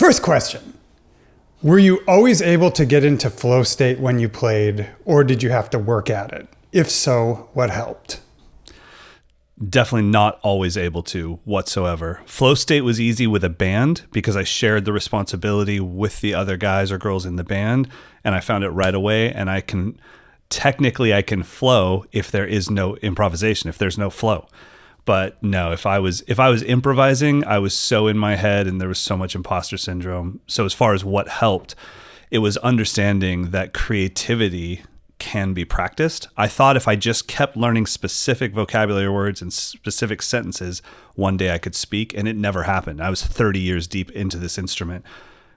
first question, were you always able to get into flow state when you played, or did you have to work at it? If so, what helped? Definitely not always able to whatsoever. Flow state was easy with a band because I shared the responsibility with the other guys or girls in the band, and I found it right away. And I can flow if there is no improvisation, if there's no flow. But no, if I was improvising, I was so in my head and there was so much imposter syndrome. So as far as what helped, it was understanding that creativity can be practiced. I thought if I just kept learning specific vocabulary words and specific sentences, one day I could speak, and it never happened. I was 30 years deep into this instrument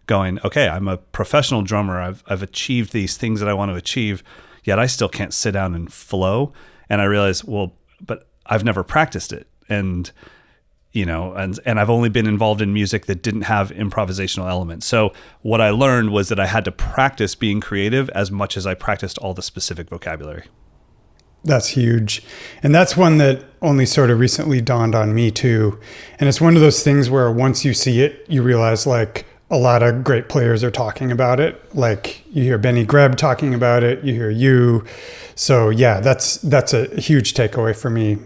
going, okay, I'm a professional drummer. I've achieved these things that I want to achieve, yet I still can't sit down and flow. And I realized, well, but I've never practiced it. And and I've only been involved in music that didn't have improvisational elements. So what I learned was that I had to practice being creative as much as I practiced all the specific vocabulary. That's huge. And that's one that only sort of recently dawned on me too. And it's one of those things where once you see it, you realize like a lot of great players are talking about it. Like you hear Benny Greb talking about it, you hear you. So yeah, that's a huge takeaway for me.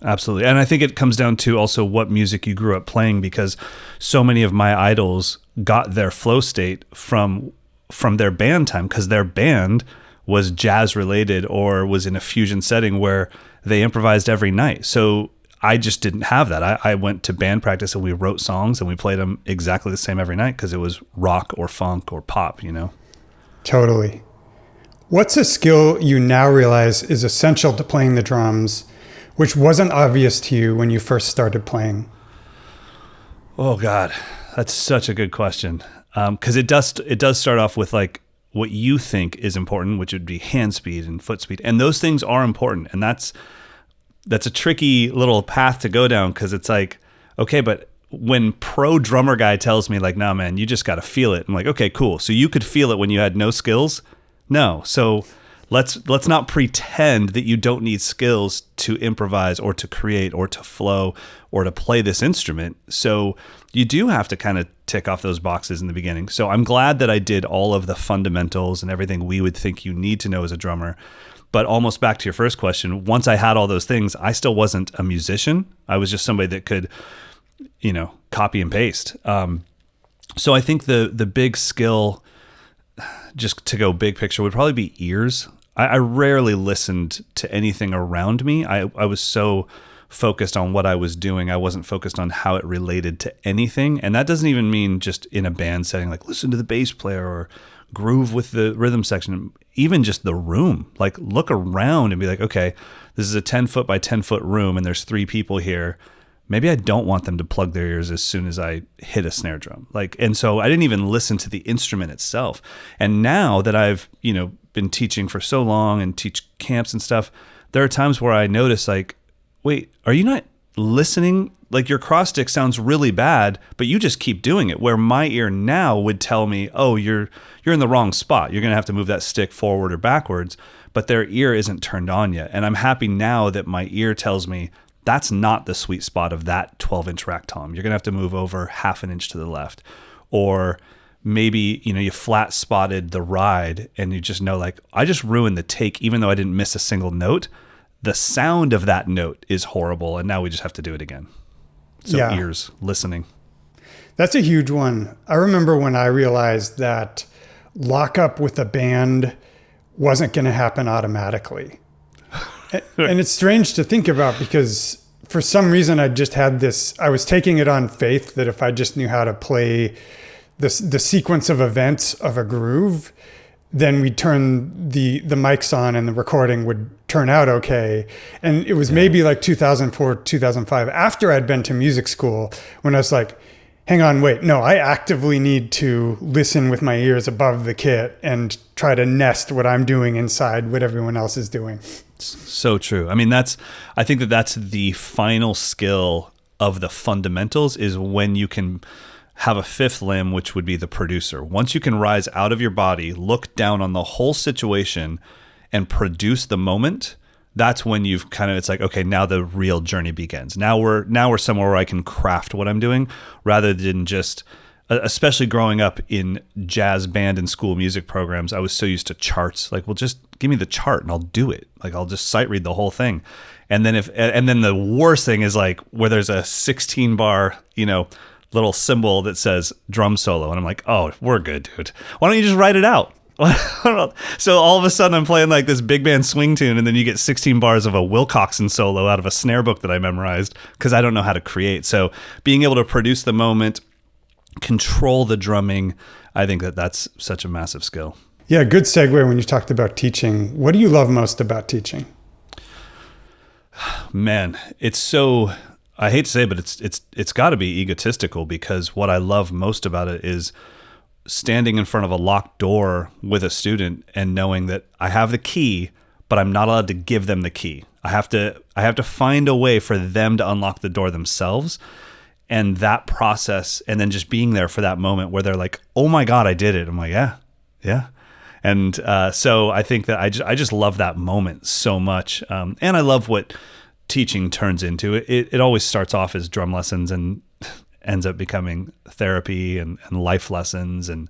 Absolutely. And I think it comes down to also what music you grew up playing, because so many of my idols got their flow state from their band time, because their band was jazz related or was in a fusion setting where they improvised every night. So I just didn't have that. I went to band practice and we wrote songs and we played them exactly the same every night because it was rock or funk or pop, Totally. What's a skill you now realize is essential to playing the drums, which wasn't obvious to you when you first started playing? Oh God, that's such a good question. Because it does start off with like what you think is important, which would be hand speed and foot speed, and those things are important. And that's a tricky little path to go down, because it's like, okay, but when pro drummer guy tells me like, "No, man, you just got to feel it," I'm like, okay, cool. So you could feel it when you had no skills? No. So let's not pretend that you don't need skills to improvise or to create or to flow or to play this instrument. So you do have to kind of tick off those boxes in the beginning. So I'm glad that I did all of the fundamentals and everything we would think you need to know as a drummer. But almost back to your first question, once I had all those things, I still wasn't a musician. I was just somebody that could, copy and paste. So I think the big skill, just to go big picture, would probably be ears. I rarely listened to anything around me. I was so focused on what I was doing. I wasn't focused on how it related to anything. And that doesn't even mean just in a band setting, like listen to the bass player or groove with the rhythm section, even just the room. Like look around and be like, okay, this is a 10 foot by 10 foot room and there's 3 people here. Maybe I don't want them to plug their ears as soon as I hit a snare drum. And so I didn't even listen to the instrument itself. And now that I've, been teaching for so long and teach camps and stuff, there are times where I notice like, wait, are you not listening? Like your cross stick sounds really bad, but you just keep doing it. Where my ear now would tell me, oh, you're in the wrong spot. You're going to have to move that stick forward or backwards, but their ear isn't turned on yet. And I'm happy now that my ear tells me that's not the sweet spot of that 12-inch rack tom. You're going to have to move over half an inch to the left. Or maybe, you flat spotted the ride and you just know like, I just ruined the take, even though I didn't miss a single note. The sound of that note is horrible. And now we just have to do it again. So yeah. Ears, listening. That's a huge one. I remember when I realized that lockup with a band wasn't going to happen automatically. And it's strange to think about because for some reason I just had this, I was taking it on faith that if I just knew how to play the sequence of events of a groove, then we'd turn the mics on and the recording would turn out okay. And it was maybe like 2004, 2005, after I'd been to music school, when I was like, hang on, wait, no, I actively need to listen with my ears above the kit and try to nest what I'm doing inside what everyone else is doing. So true. I mean, I think that's the final skill of the fundamentals, is when you can have a fifth limb, which would be the producer. Once you can rise out of your body, look down on the whole situation and produce the moment, that's when you've kind of, it's like, okay, now the real journey begins. Now we're somewhere where I can craft what I'm doing rather than just especially growing up in jazz band and school music programs, I was so used to charts. Like, well, just give me the chart and I'll do it. Like, I'll just sight read the whole thing. And then the worst thing is like where there's a 16 bar, little symbol that says drum solo. And I'm like, oh, we're good, dude. Why don't you just write it out? So all of a sudden I'm playing like this big band swing tune, and then you get 16 bars of a Wilcoxon solo out of a snare book that I memorized because I don't know how to create. So being able to produce the moment, control the drumming, I think that's such a massive skill. Yeah, good segue when you talked about teaching. What do you love most about teaching? Man, it's so, I hate to say it, but it's got to be egotistical, because what I love most about it is standing in front of a locked door with a student and knowing that I have the key, but I'm not allowed to give them the key. I have to find a way for them to unlock the door themselves. And that process, and then just being there for that moment where they're like, oh my God, I did it. I'm like, yeah. And so I think that I just love that moment so much. And I love what teaching turns into. It always starts off as drum lessons and ends up becoming therapy and life lessons. And,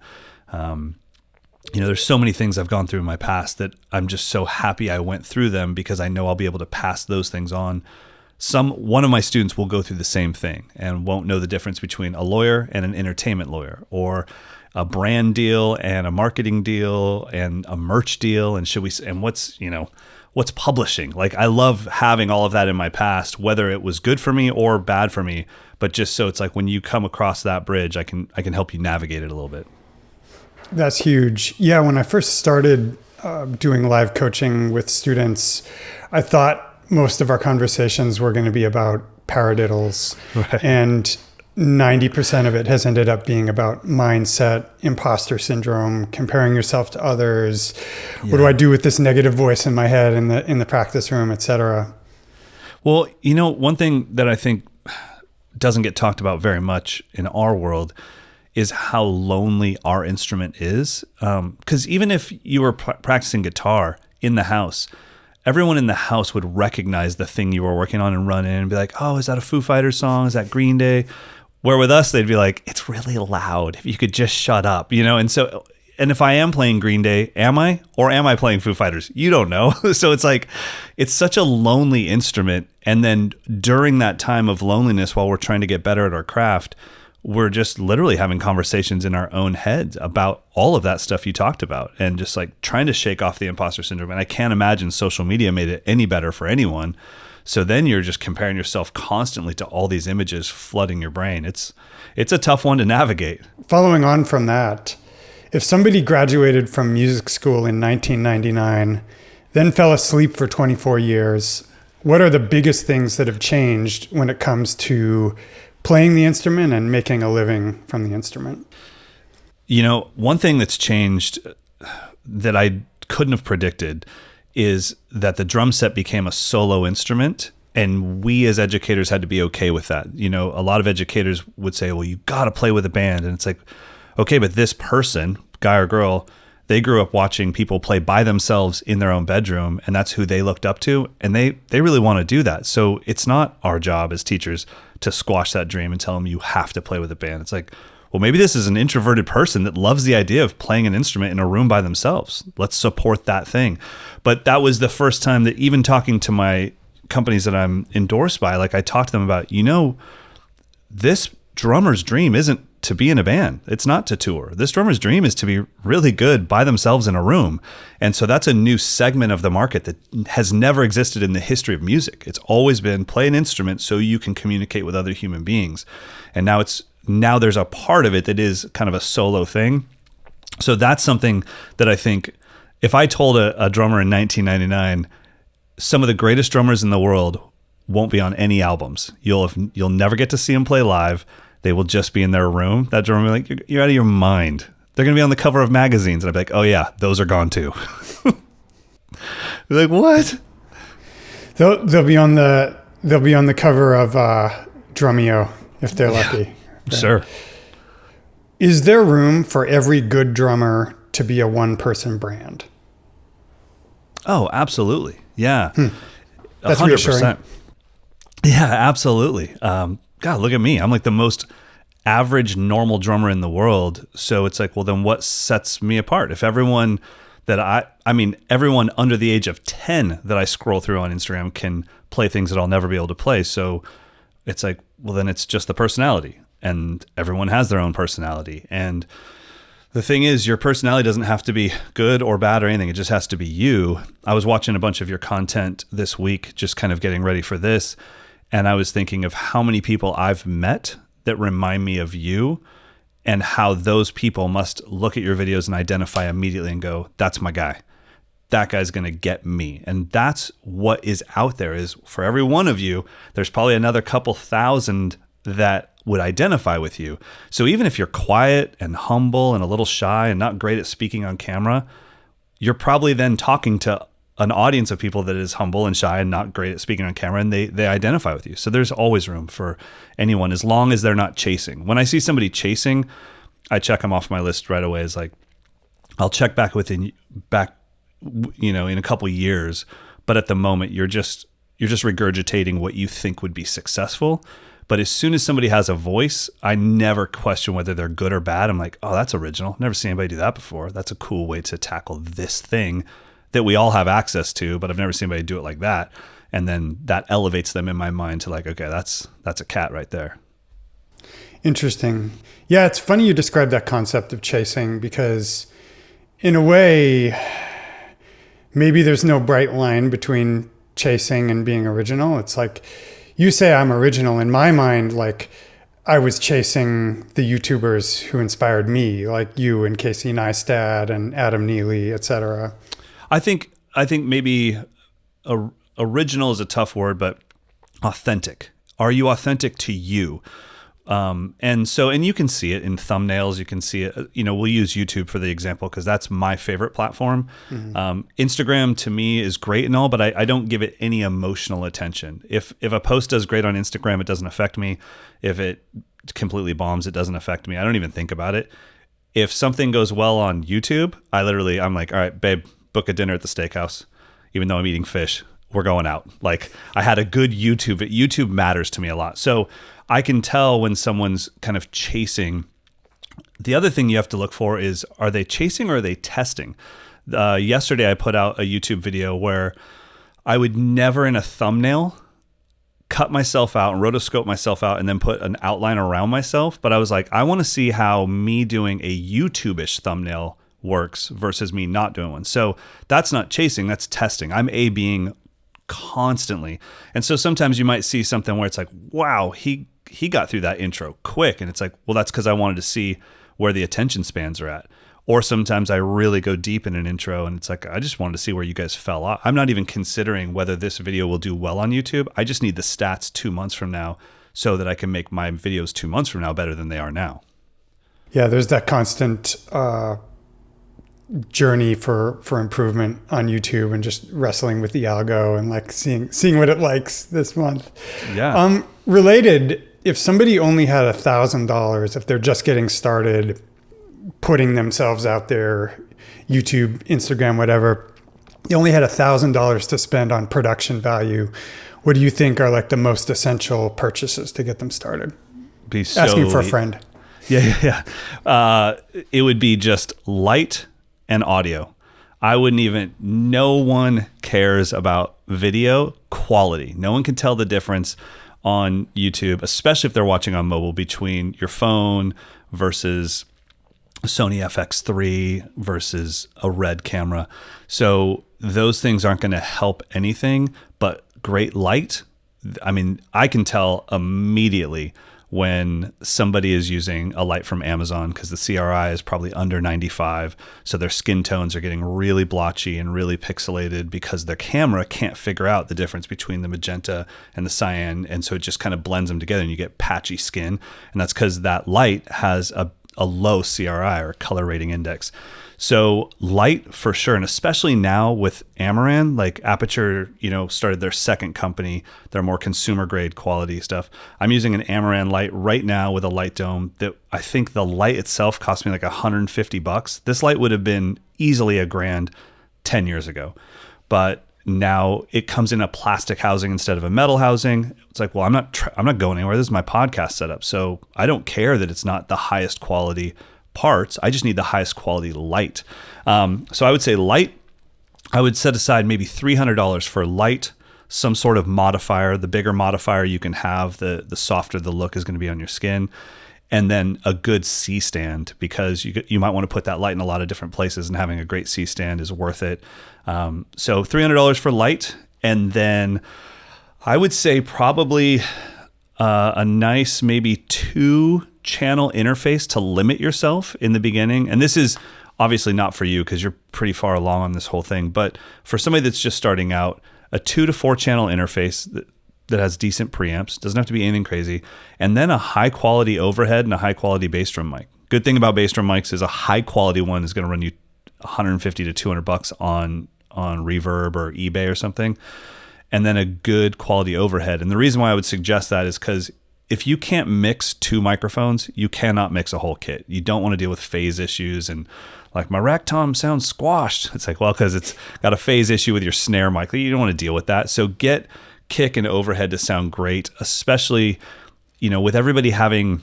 there's so many things I've gone through in my past that I'm just so happy I went through them, because I know I'll be able to pass those things on. One of my students will go through the same thing and won't know the difference between a lawyer and an entertainment lawyer, or a brand deal and a marketing deal and a merch deal. And what's publishing? Like, I love having all of that in my past, whether it was good for me or bad for me, but just so it's like when you come across that bridge, I can help you navigate it a little bit. That's huge. Yeah. When I first started doing live coaching with students, I thought most of our conversations were going to be about paradiddles, right. And 90% of it has ended up being about mindset, imposter syndrome, comparing yourself to others. Yeah. What do I do with this negative voice in my head in the practice room, et cetera? Well, one thing that I think doesn't get talked about very much in our world is how lonely our instrument is. Because even if you were practicing guitar in the house, everyone in the house would recognize the thing you were working on and run in and be like, oh, is that a Foo Fighters song? Is that Green Day? Where with us, they'd be like, it's really loud. If you could just shut up, And if I am playing Green Day, am I? Or am I playing Foo Fighters? You don't know. So it's like, it's such a lonely instrument. And then during that time of loneliness, while we're trying to get better at our craft, we're just literally having conversations in our own heads about all of that stuff you talked about, and just like trying to shake off the imposter syndrome. And I can't imagine social media made it any better for anyone. So then you're just comparing yourself constantly to all these images flooding your brain. It's a tough one to navigate. Following on from that, if somebody graduated from music school in 1999, then fell asleep for 24 years, what are the biggest things that have changed when it comes to playing the instrument and making a living from the instrument? One thing that's changed that I couldn't have predicted is that the drum set became a solo instrument, and we as educators had to be okay with that. A lot of educators would say, well, you got to play with a band. And it's like, okay, but this person, guy or girl, they grew up watching people play by themselves in their own bedroom, and that's who they looked up to. And they really want to do that. So it's not our job as teachers to squash that dream and tell them you have to play with a band. It's like, well, maybe this is an introverted person that loves the idea of playing an instrument in a room by themselves. Let's support that thing. But that was the first time that, even talking to my companies that I'm endorsed by, like, I talked to them about, this drummer's dream isn't to be in a band. It's not to tour. This drummer's dream is to be really good by themselves in a room. And so that's a new segment of the market that has never existed in the history of music. It's always been play an instrument so you can communicate with other human beings. And now there's a part of it that is kind of a solo thing. So that's something that I think, if I told a drummer in 1999, some of the greatest drummers in the world won't be on any albums. You'll never get to see them play live. They will just be in their room. That drummer will be like, you're out of your mind. They're going to be on the cover of magazines. And I'd be like, oh yeah, those are gone too. They're like, what? They'll be on the cover of Drumeo if they're lucky. Right? Sure. Is there room for every good drummer to be a one-person brand? Oh, absolutely. Yeah. That's 100%. reassuring. Yeah, absolutely. God, look at me. I'm like the most average normal drummer in the world. So it's like, well, then what sets me apart? If everyone everyone under the age of 10 that I scroll through on Instagram can play things that I'll never be able to play. So it's like, well, then it's just the personality, and everyone has their own personality. And the thing is, your personality doesn't have to be good or bad or anything. It just has to be you. I was watching a bunch of your content this week, just kind of getting ready for this. And I was thinking of how many people I've met that remind me of you, and how those people must look at your videos and identify immediately and go, that's my guy. That guy's going to get me. And that's what is out there, is for every one of you, there's probably another couple thousand that would identify with you. So even if you're quiet and humble and a little shy and not great at speaking on camera, you're probably then talking to an audience of people that is humble and shy and not great at speaking on camera, and they identify with you. So there's always room for anyone, as long as they're not chasing. When I see somebody chasing, I check them off my list right away. It's like, I'll check back in a couple years, but at the moment you're just regurgitating what you think would be successful. But as soon as somebody has a voice, I never question whether they're good or bad. I'm like, oh, that's original. Never seen anybody do that before. That's a cool way to tackle this thing that we all have access to, but I've never seen anybody do it like that. And then that elevates them in my mind to like, okay, that's a cat right there. Interesting. Yeah, it's funny you describe that concept of chasing, because in a way, maybe there's no bright line between chasing and being original. It's like, you say I'm original. In my mind, like, I was chasing the YouTubers who inspired me, like you and Casey Neistat and Adam Neely, etc. I think maybe original is a tough word, but authentic. Are you authentic to you? And you can see it in thumbnails. You can see it. We'll use YouTube for the example because that's my favorite platform. Mm-hmm. Instagram to me is great and all, but I don't give it any emotional attention. If a post does great on Instagram, it doesn't affect me. If it completely bombs, it doesn't affect me. I don't even think about it. If something goes well on YouTube, I'm like, all right, babe, book a dinner at the steakhouse, even though I'm eating fish. We're going out. Like, I had a good YouTube matters to me a lot. So I can tell when someone's kind of chasing. The other thing you have to look for is, are they chasing or are they testing? Yesterday I put out a YouTube video where I would never in a thumbnail cut myself out and rotoscope myself out and then put an outline around myself. But I was like, I want to see how me doing a YouTube-ish thumbnail works versus me not doing one. So that's not chasing, that's testing. I'm A/Bing constantly. And so sometimes you might see something where it's like, wow, he got through that intro quick. And it's like, well, that's because I wanted to see where the attention spans are at. Or sometimes I really go deep in an intro and it's like, I just wanted to see where you guys fell off. I'm not even considering whether this video will do well on YouTube. I just need the stats 2 months from now so that I can make my videos 2 months from now better than they are now. Yeah, there's that constant journey for improvement on YouTube, and just wrestling with the algo and like seeing what it likes this month. Yeah. Related, if somebody only had $1,000, if they're just getting started putting themselves out there, YouTube, Instagram, whatever, they only had $1,000 to spend on production value, what do you think are like the most essential purchases to get them started? Asking for a friend. Yeah. It would be just light and audio. No one cares about video quality. No one can tell the difference on YouTube, especially if they're watching on mobile, between your phone versus Sony FX3 versus a Red camera. So those things aren't going to help anything, but great light. I mean, I can tell immediately when somebody is using a light from Amazon, because the CRI is probably under 95. So their skin tones are getting really blotchy and really pixelated because their camera can't figure out the difference between the magenta and the cyan. And so it just kind of blends them together and you get patchy skin. And that's because that light has a low CRI, or color rating index. So light for sure. And especially now with Amaran, like Aperture, started their second company, their more consumer grade quality stuff. I'm using an Amaran light right now with a light dome that I think the light itself cost me like $150. This light would have been easily $1,000 10 years ago. But now it comes in a plastic housing instead of a metal housing. It's like, well, I'm not going anywhere. This is my podcast setup. So I don't care that it's not the highest quality parts. I just need the highest quality light. So I would say light, I would set aside maybe $300 for light, some sort of modifier. The bigger modifier you can have, the softer the look is going to be on your skin. And then a good C-stand, because you might want to put that light in a lot of different places, and having a great C-stand is worth it. So $300 for light. And then I would say probably a nice maybe 2-channel interface to limit yourself in the beginning. And this is obviously not for you because you're pretty far along on this whole thing. But for somebody that's just starting out, a 2 to 4 channel interface that has decent preamps, doesn't have to be anything crazy, and then a high quality overhead and a high quality bass drum mic. Good thing about bass drum mics is a high quality one is going to run you $150 to $200 on Reverb or eBay or something, and then a good quality overhead. And the reason why I would suggest that is because if you can't mix 2 microphones, you cannot mix a whole kit. You don't want to deal with phase issues and like, my rack tom sounds squashed. It's like, well, because it's got a phase issue with your snare mic. You don't want to deal with that. So get kick and overhead to sound great, especially, with everybody having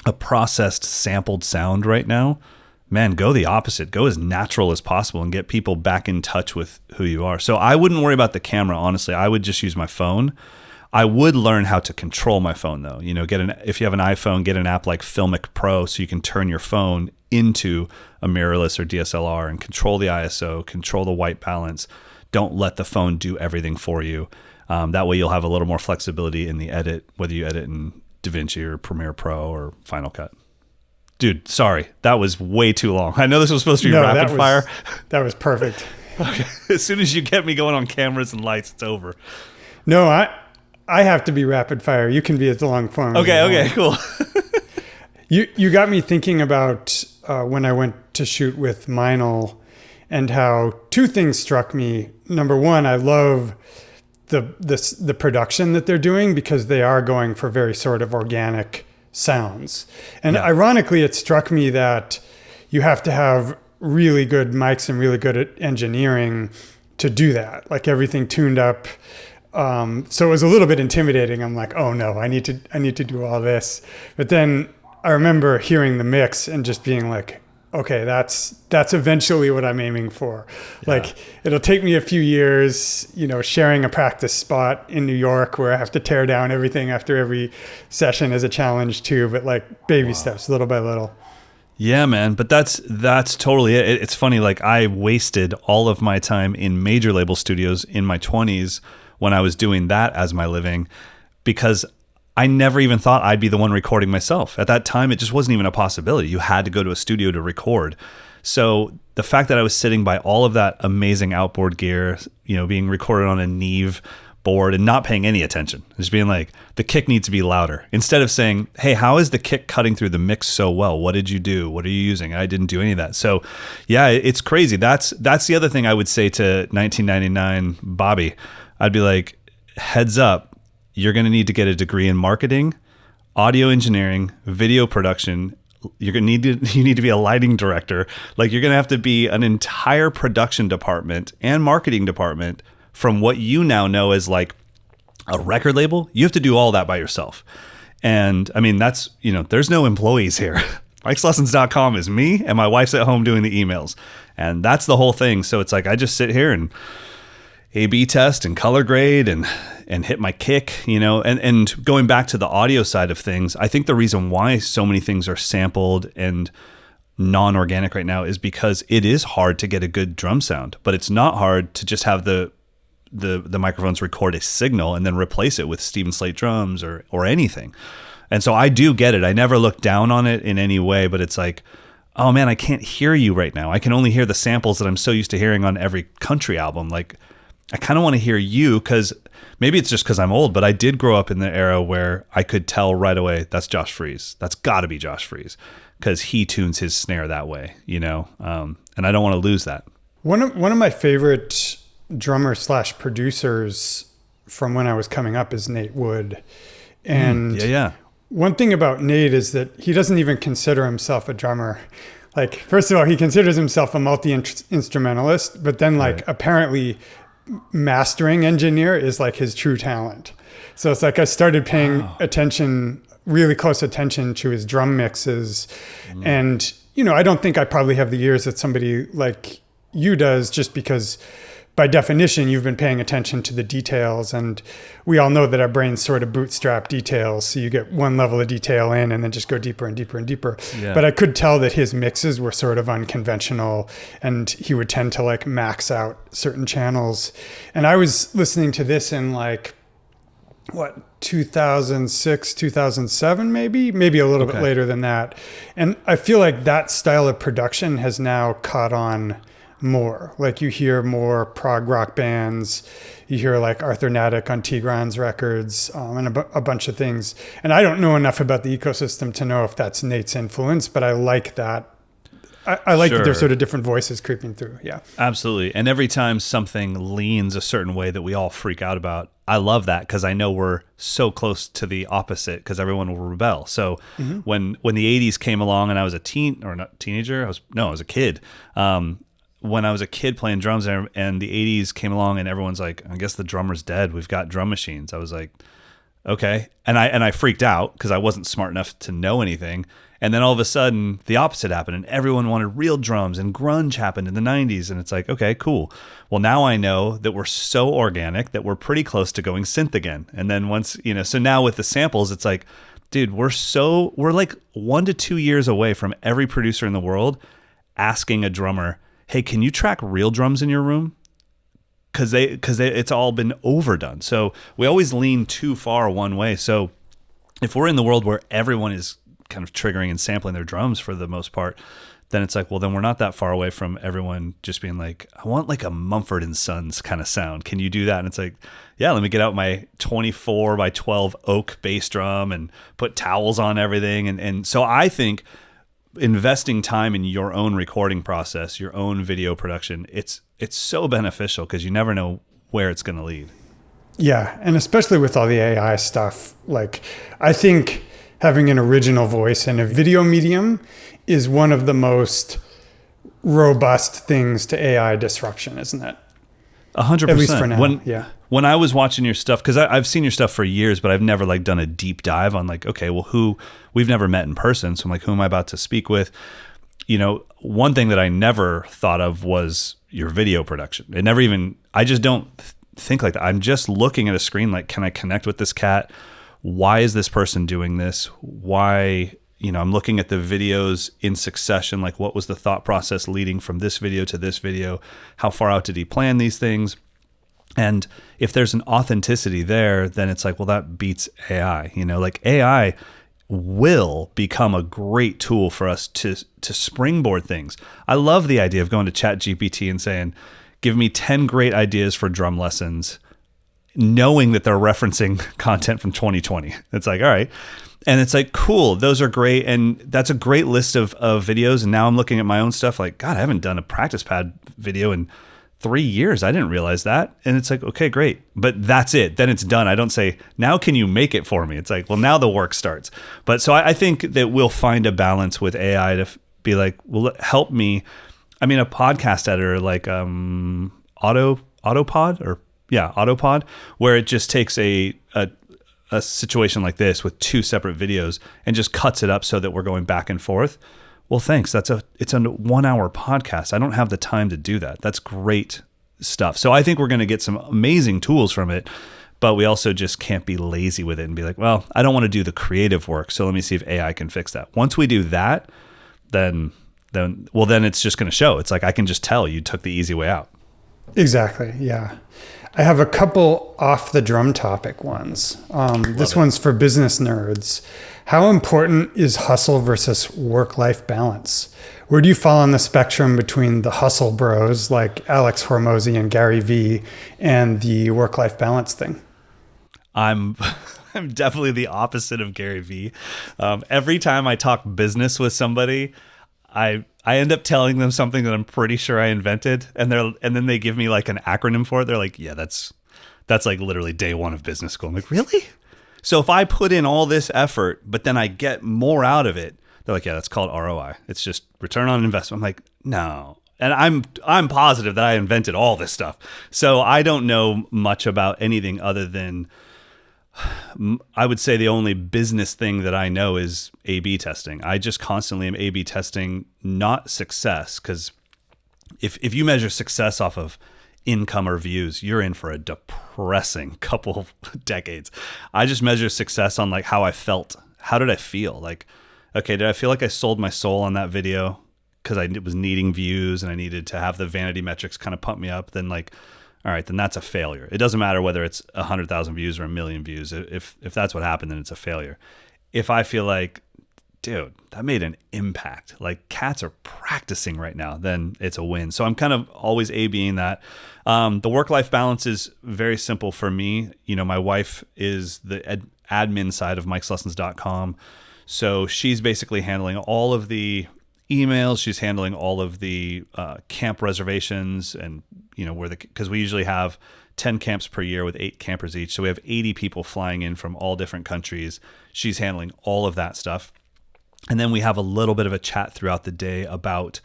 a processed sampled sound right now. Man, go the opposite. Go as natural as possible and get people back in touch with who you are. So I wouldn't worry about the camera, honestly. I would just use my phone. I would learn how to control my phone though. If you have an iPhone, get an app like Filmic Pro so you can turn your phone into a mirrorless or DSLR and control the ISO, control the white balance. Don't let the phone do everything for you. That way you'll have a little more flexibility in the edit, whether you edit in DaVinci or Premiere Pro or Final Cut. Dude, sorry. That was way too long. I know this was supposed to be rapid fire. That was perfect. Okay. As soon as you get me going on cameras and lights, it's over. No, I have to be rapid fire. You can be as long form. Okay, cool. You got me thinking about when I went to shoot with Meinl, and how 2 things struck me. Number one, I love the production that they're doing, because they are going for very sort of organic sounds. And ironically, it struck me that you have to have really good mics and really good engineering to do that. Like, everything tuned up. So it was a little bit intimidating. I'm like, oh no, I need to do all this. But then I remember hearing the mix and just being like, okay, that's eventually what I'm aiming for. Yeah. Like, it'll take me a few years, sharing a practice spot in New York where I have to tear down everything after every session is a challenge too, but like baby steps, little by little. Yeah, man. But that's totally it. It's funny. Like, I wasted all of my time in major label studios in my 20s when I was doing that as my living, because I never even thought I'd be the one recording myself. At that time, it just wasn't even a possibility. You had to go to a studio to record. So the fact that I was sitting by all of that amazing outboard gear, being recorded on a Neve board and not paying any attention, just being like, the kick needs to be louder. Instead of saying, hey, how is the kick cutting through the mix so well? What did you do? What are you using? I didn't do any of that. So yeah, it's crazy. That's the other thing I would say to 1999 Bobby. I'd be like, heads up. You're going to need to get a degree in marketing, audio engineering, video production. You need to be a lighting director. Like, you're going to have to be an entire production department and marketing department from what you now know as like a record label. You have to do all that by yourself. And I mean, that's, there's no employees here. Mike'sLessons.com is me, and my wife's at home doing the emails. And that's the whole thing. So it's like, I just sit here and A/B test and color grade and hit my kick, and going back to the audio side of things, I think the reason why so many things are sampled and non-organic right now is because it is hard to get a good drum sound, but it's not hard to just have the microphones record a signal and then replace it with Steven Slate drums or anything. And so I do get it. I never look down on it in any way, but it's like, oh man, I can't hear you right now. I can only hear the samples that I'm so used to hearing on every country album. Like, I kind of want to hear you, because maybe it's just because I'm old, but I did grow up in the era where I could tell right away, that's Josh Freese. That's got to be Josh Freese, because he tunes his snare that way, and I don't want to lose that. One of my favorite drummers / producers from when I was coming up is Nate Wood. And one thing about Nate is that he doesn't even consider himself a drummer. Like, first of all, he considers himself a multi-instrumentalist, but then apparently mastering engineer is like his true talent. So it's like I started paying really close attention to his drum mixes. And, I don't think I probably have the ears that somebody like you does, just because by definition, you've been paying attention to the details. And we all know that our brains sort of bootstrap details. So you get one level of detail in and then just go deeper and deeper and deeper. Yeah. But I could tell that his mixes were sort of unconventional, and he would tend to like max out certain channels. And I was listening to this in 2006, 2007, maybe a little bit later than that. And I feel like that style of production has now caught on more. Like you hear more prog rock bands, you hear like Arthur Natick on Tigran's records, and a bunch of things. And I don't know enough about the ecosystem to know if that's Nate's influence, but I like that. I like that there's sort of different voices creeping through. Yeah, absolutely. And every time something leans a certain way that we all freak out about, I love that, because I know we're so close to the opposite, because everyone will rebel. So when the 80s came along and I was a teenager, I was a kid. When I was a kid playing drums and the 80s came along and everyone's like, I guess the drummer's dead, we've got drum machines. I was like, okay. And I freaked out because I wasn't smart enough to know anything. And then all of a sudden the opposite happened and everyone wanted real drums, and grunge happened in the 90s. And it's like, okay, cool. Well, now I know that we're so organic that we're pretty close to going synth again. And then once, so now with the samples, it's like, dude, we're like 1 to 2 years away from every producer in the world asking a drummer, hey, can you track real drums in your room? Because it's all been overdone. So we always lean too far one way. So if we're in the world where everyone is kind of triggering and sampling their drums for the most part, then it's like, well, then we're not that far away from everyone just being like, I want like a Mumford and Sons kind of sound. Can you do that? And it's like, yeah, let me get out my 24 by 12 oak bass drum and put towels on everything. And so I think investing time in your own recording process, your own video production, it's so beneficial, because you never know where it's going to lead. Yeah, and especially with all the AI stuff, like I think having an original voice in a video medium is one of the most robust things to AI disruption, isn't it? 100%. At least for now. When I was watching your stuff, because I've seen your stuff for years, but I've never like done a deep dive on like, okay, well, we've never met in person. So I'm like, who am I about to speak with? One thing that I never thought of was your video production. I just don't think like that. I'm just looking at a screen like, can I connect with this cat? Why is this person doing this? Why, I'm looking at the videos in succession. Like, what was the thought process leading from this video to this video? How far out did he plan these things? And if there's an authenticity there, then it's like, well, that beats AI. Like AI will become a great tool for us to springboard things. I love the idea of going to ChatGPT and saying, give me 10 great ideas for drum lessons, knowing that they're referencing content from 2020. It's like, all right. And it's like, cool, those are great. And that's a great list of videos. And now I'm looking at my own stuff like, God, I haven't done a practice pad video in 3 years. I didn't realize that. And it's like, okay, great. But that's it. Then it's done. I don't say, now can you make it for me? It's like, well, now the work starts. But so I think that we'll find a balance with AI to be like, well, help me. I mean, a podcast editor like Autopod, where it just takes a situation like this with 2 separate videos and just cuts it up so that we're going back and forth. Well, thanks. It's a 1 hour podcast. I don't have the time to do that. That's great stuff. So I think we're going to get some amazing tools from it, but we also just can't be lazy with it and be like, well, I don't want to do the creative work, so let me see if AI can fix that. Once we do that, then it's just going to show. It's like, I can just tell you took the easy way out. Exactly. Yeah. I have a couple off the drum topic ones. This one's for business nerds. How important is hustle versus work-life balance? Where do you fall on the spectrum between the hustle bros like Alex Hormozy and Gary Vee and the work-life balance thing? I'm definitely the opposite of Gary Vee. Every time I talk business with somebody, I end up telling them something that I'm pretty sure I invented, and then they give me like an acronym for it. They're like, yeah, that's like literally day one of business school. I'm like, really? So if I put in all this effort, but then I get more out of it, they're like, yeah, that's called ROI. It's just return on investment. I'm like, no. And I'm positive that I invented all this stuff. So I don't know much about anything other than, I would say the only business thing that I know is A/B testing. I just constantly am A/B testing, not success, because if you measure success off of income or views, you're in for a depressing couple of decades. I just measure success on like how I felt. How did I feel? Like, okay, did I feel like I sold my soul on that video because I was needing views and I needed to have the vanity metrics kind of pump me up? Then like, all right, then that's a failure. It doesn't matter whether it's 100,000 views or 1 million views. If that's what happened, then it's a failure. If I feel like, dude, that made an impact, like cats are practicing right now, then it's a win. So I'm kind of always A/Bing that. The work-life balance is very simple for me. You know, my wife is the admin side of Mike'sLessons.com. So she's basically handling all of the emails. She's handling all of the camp reservations, and you know, because we usually have 10 camps per year with 8 campers each. So we have 80 people flying in from all different countries. She's handling all of that stuff. And then we have a little bit of a chat throughout the day about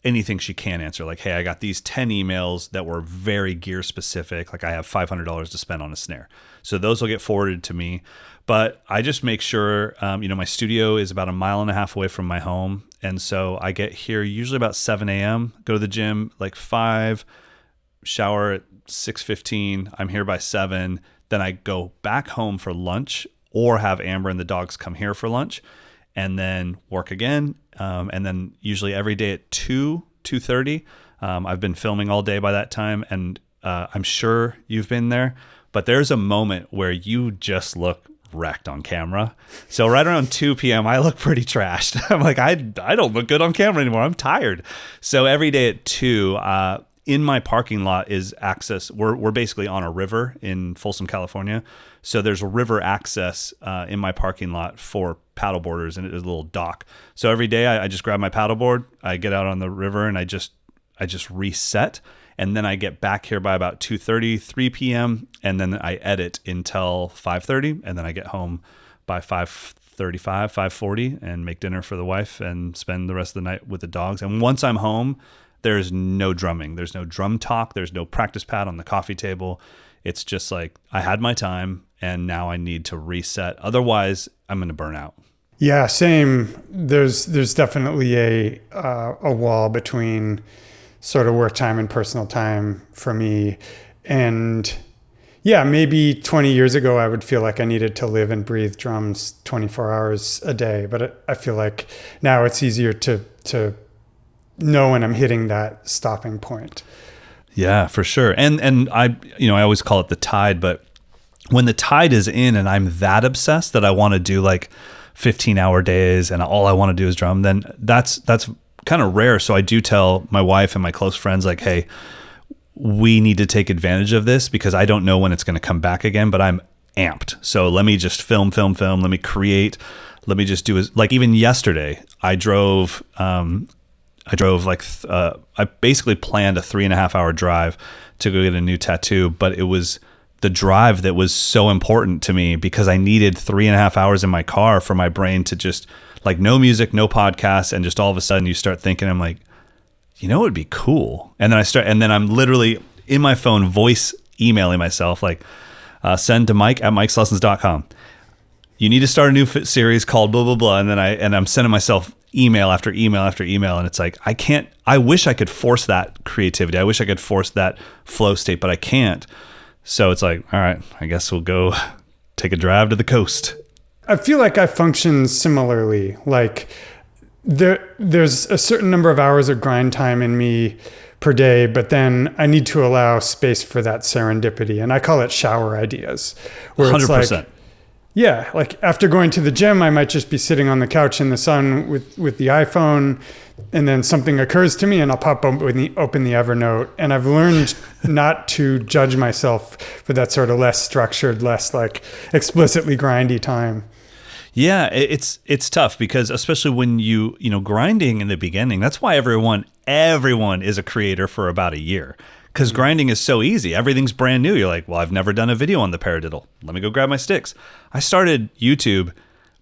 anything she can answer. Like, hey, I got these 10 emails that were very gear specific. Like I have $500 to spend on a snare. So those will get forwarded to me. But I just make sure, you know, my studio is about 1.5 miles away from my home. And so I get here usually about 7 a.m., go to the gym like 5, shower at 6:15. I'm here by 7. Then I go back home for lunch or have Amber and the dogs come here for lunch and then work again. And then usually every day at 2:30. I've been filming all day by that time. And I'm sure you've been there, but there's a moment where you just look wrecked on camera. So right around 2 p.m., I look pretty trashed. I'm like, I don't look good on camera anymore. I'm tired. So every day at 2, in my parking lot is access. We're basically on a river in Folsom, California. So there's a river access in my parking lot for paddleboarders, and it is a little dock. So every day I just grab my paddleboard, I get out on the river, and I just reset. And then I get back here by about 2:30, 3 p.m. And then I edit until 5:30. And then I get home by 5:35, 5:40 and make dinner for the wife and spend the rest of the night with the dogs. And once I'm home, there's no drumming. There's no drum talk. There's no practice pad on the coffee table. It's just like, I had my time and now I need to reset. Otherwise, I'm going to burn out. Yeah, same. There's definitely a wall between sort of work time and personal time for me. And yeah, maybe 20 years ago, I would feel like I needed to live and breathe drums 24 hours a day. But I feel like now it's easier to know when I'm hitting that stopping point. Yeah, for sure. And I always call it the tide, but when the tide is in and I'm that obsessed that I want to do like 15-hour days and all I want to do is drum, then that's kind of rare. So I do tell my wife and my close friends, like, hey, we need to take advantage of this because I don't know when it's going to come back again, but I'm amped. So let me just film. Let me create. Let me just do it. Like even yesterday, I basically planned a 3.5-hour drive to go get a new tattoo, but it was the drive that was so important to me because I needed 3.5 hours in my car for my brain to just like no music, no podcasts. And just all of a sudden you start thinking, I'm like, you know, it would be cool. And then I'm literally in my phone voice emailing myself like, send to Mike@Mike'sLessons.com. You need to start a new series called blah, blah, blah. And then I'm sending myself email after email after email. And it's like, I wish I could force that creativity. I wish I could force that flow state, but I can't. So it's like, all right, I guess we'll go take a drive to the coast. I feel like I function similarly. Like there's a certain number of hours of grind time in me per day, but then I need to allow space for that serendipity. And I call it shower ideas. Where 100%. It's like, yeah, like after going to the gym, I might just be sitting on the couch in the sun with the iPhone, and then something occurs to me and I'll pop open the Evernote. And I've learned not to judge myself for that sort of less structured, less like explicitly grindy time. Yeah, it's tough because especially when you grinding in the beginning, that's why everyone is a creator for about a year. Because grinding is so easy. Everything's brand new. You're like, well, I've never done a video on the paradiddle. Let me go grab my sticks. I started YouTube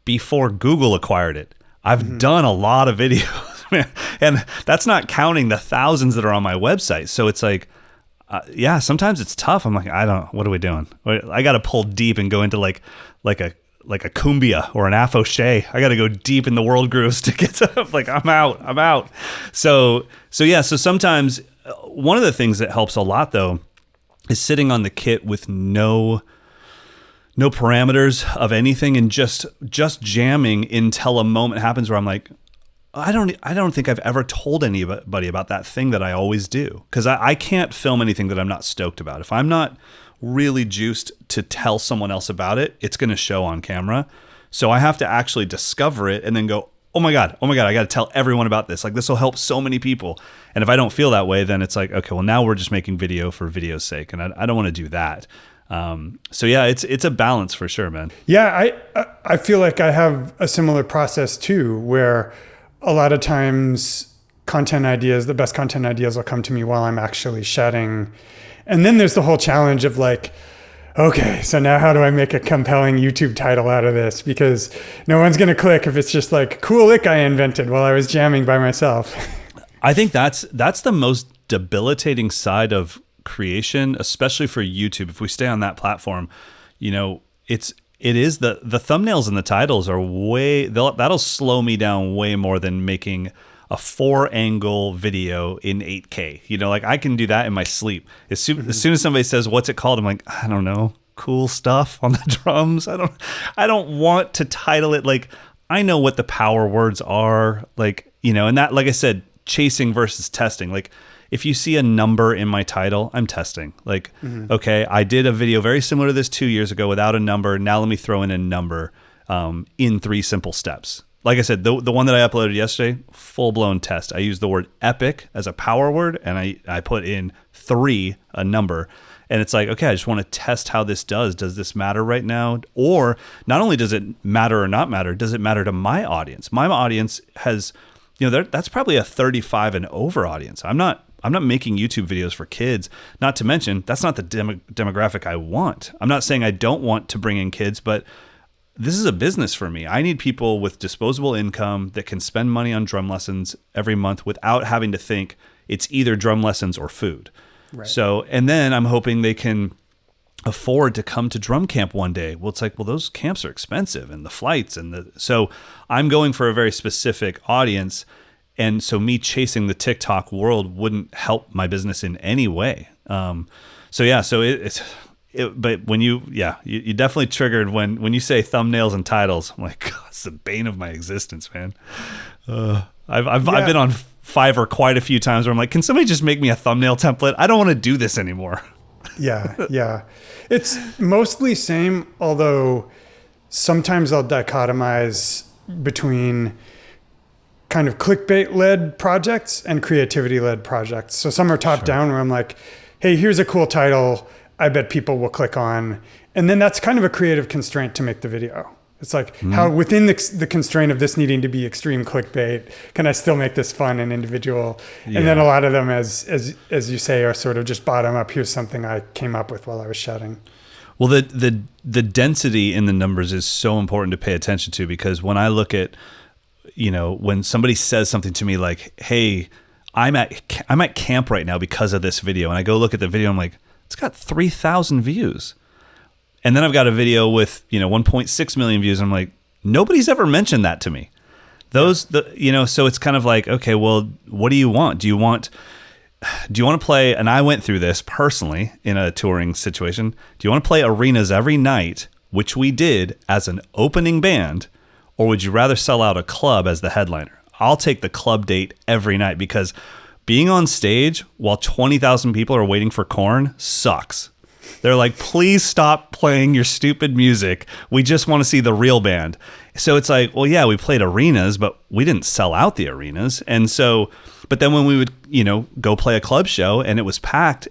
before Google acquired it. I've done a lot of videos And that's not counting the thousands that are on my website. So it's like, yeah, sometimes it's tough. I'm like, what are we doing? I got to pull deep and go into like a cumbia or an affoché. I got to go deep in the world grooves to get to, like, I'm out. So sometimes one of the things that helps a lot though is sitting on the kit with no parameters of anything and just jamming until a moment happens where I'm like, I don't think I've ever told anybody about that thing that I always do. Because I can't film anything that I'm not stoked about. If I'm not really juiced to tell someone else about it, it's going to show on camera. So I have to actually discover it and then go, oh my God, I got to tell everyone about this. Like, this will help so many people. And if I don't feel that way, then it's like, okay, well, now we're just making video for video's sake. And I don't want to do that. So yeah, it's a balance for sure, man. Yeah. I feel like I have a similar process too, where a lot of times the best content ideas will come to me while I'm actually shedding. And then there's the whole challenge of like, okay, so now how do I make a compelling YouTube title out of this? Because no one's going to click if it's just like, cool lick I invented while I was jamming by myself. I think that's the most debilitating side of creation, especially for YouTube. If we stay on that platform, it is the thumbnails and the titles are that'll slow me down way more than making a 4-angle video in 8K. Like, I can do that in my sleep. As soon as somebody says, what's it called? I'm like, I don't know, cool stuff on the drums. I don't want to title it. Like, I know what the power words are, like, and that, like I said, chasing versus testing. Like, if you see a number in my title, I'm testing. Like, okay, I did a video very similar to this 2 years ago without a number. Now let me throw in a number in 3 simple steps. Like I said, the one that I uploaded yesterday, full-blown test. I used the word epic as a power word, and I put in 3, a number. And it's like, okay, I just want to test how this does. Does this matter right now? Or not only does it matter or not matter, does it matter to my audience? My audience has, that's probably a 35 and over audience. I'm not making YouTube videos for kids. Not to mention, that's not the demographic I want. I'm not saying I don't want to bring in kids, but this is a business for me. I need people with disposable income that can spend money on drum lessons every month without having to think it's either drum lessons or food. Right. So, and then I'm hoping they can afford to come to drum camp one day. Well, it's like, well, those camps are expensive and the flights so I'm going for a very specific audience. And so me chasing the TikTok world wouldn't help my business in any way. But when you definitely triggered when you say thumbnails and titles. I'm like, God, it's the bane of my existence, man. I've been on Fiverr quite a few times where I'm like, can somebody just make me a thumbnail template? I don't want to do this anymore. Yeah. It's mostly same, although sometimes I'll dichotomize between kind of clickbait-led projects and creativity-led projects. So some are top-down where I'm like, hey, here's a cool title I bet people will click on. And then that's kind of a creative constraint to make the video. It's like, how within the constraint of this needing to be extreme clickbait, can I still make this fun and individual? Yeah. And then a lot of them, as you say, are sort of just bottom up. Here's something I came up with while I was shedding. Well, the density in the numbers is so important to pay attention to, because when I look at, when somebody says something to me like, hey, I'm at camp right now because of this video, and I go look at the video, I'm like, it's got 3,000 views. And then I've got a video with, 1.6 million views. And I'm like, nobody's ever mentioned that to me. So it's kind of like, okay, well, what do you want? Do you want to play? And I went through this personally in a touring situation. Do you want to play arenas every night, which we did as an opening band, or would you rather sell out a club as the headliner? I'll take the club date every night, because being on stage while 20,000 people are waiting for corn sucks. They're like, please stop playing your stupid music. We just want to see the real band. So it's like, well, yeah, we played arenas, but we didn't sell out the arenas. And so, but then when we would, go play a club show and it was packed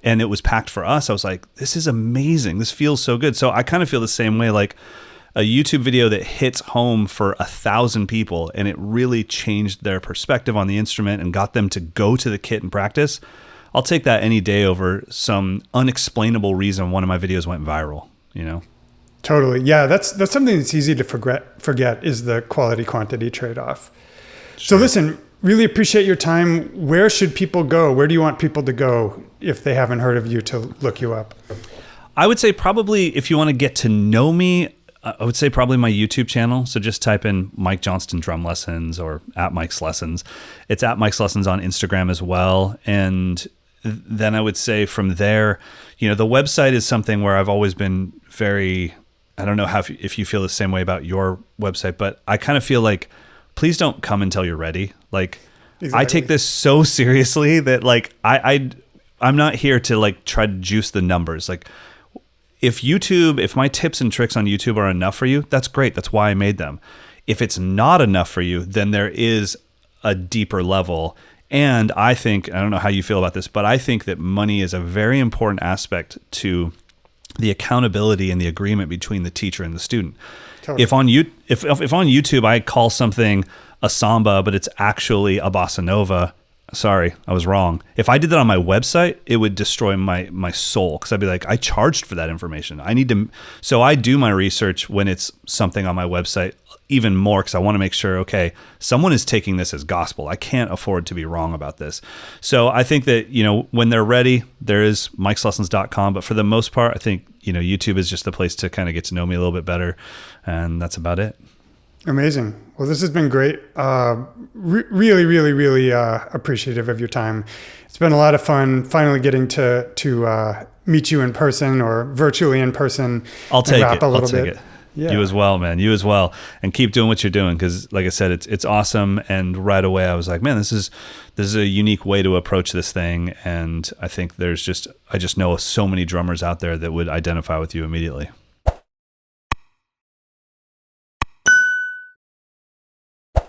for us, I was like, this is amazing. This feels so good. So I kind of feel the same way, like a YouTube video that hits home for 1,000 people and it really changed their perspective on the instrument and got them to go to the kit and practice. I'll take that any day over some unexplainable reason one of my videos went viral, Totally. Yeah, that's something that's easy to forget is the quality quantity trade-off. Sure. So listen, really appreciate your time. Where should people go? Where do you want people to go if they haven't heard of you to look you up? I would say probably if you want to get to know me, I would say probably my YouTube channel. So just type in Mike Johnston Drum Lessons or at Mike's Lessons. It's at Mike's Lessons on Instagram as well. And then I would say from there, the website is something where I've always been very, I don't know if you feel the same way about your website, but I kind of feel like, please don't come until you're ready. Like, exactly. I take this so seriously that like, I'm not here to like try to juice the numbers. Like, if my tips and tricks on YouTube are enough for you, that's great. That's why I made them. If it's not enough for you, then there is a deeper level. And I don't know how you feel about this, but I think that money is a very important aspect to the accountability and the agreement between the teacher and the student. Totally. If on YouTube I call something a samba, but it's actually a bossa nova, sorry, I was wrong. If I did that on my website, it would destroy my soul, because I'd be like, I charged for that information. So I do my research when it's something on my website even more, because I want to make sure, okay, someone is taking this as gospel. I can't afford to be wrong about this. So I think that, when they're ready, there is mikeslessons.com. But for the most part, I think, YouTube is just the place to kind of get to know me a little bit better. And that's about it. Amazing. Well, this has been great. Really, really, really appreciative of your time. It's been a lot of fun finally getting to meet you in person or virtually in person. I'll take it. I'll take it. Yeah. You as well, man. You as well. And keep doing what you're doing, because like I said, it's awesome. And right away I was like, man, this is a unique way to approach this thing. And I think I just know so many drummers out there that would identify with you immediately.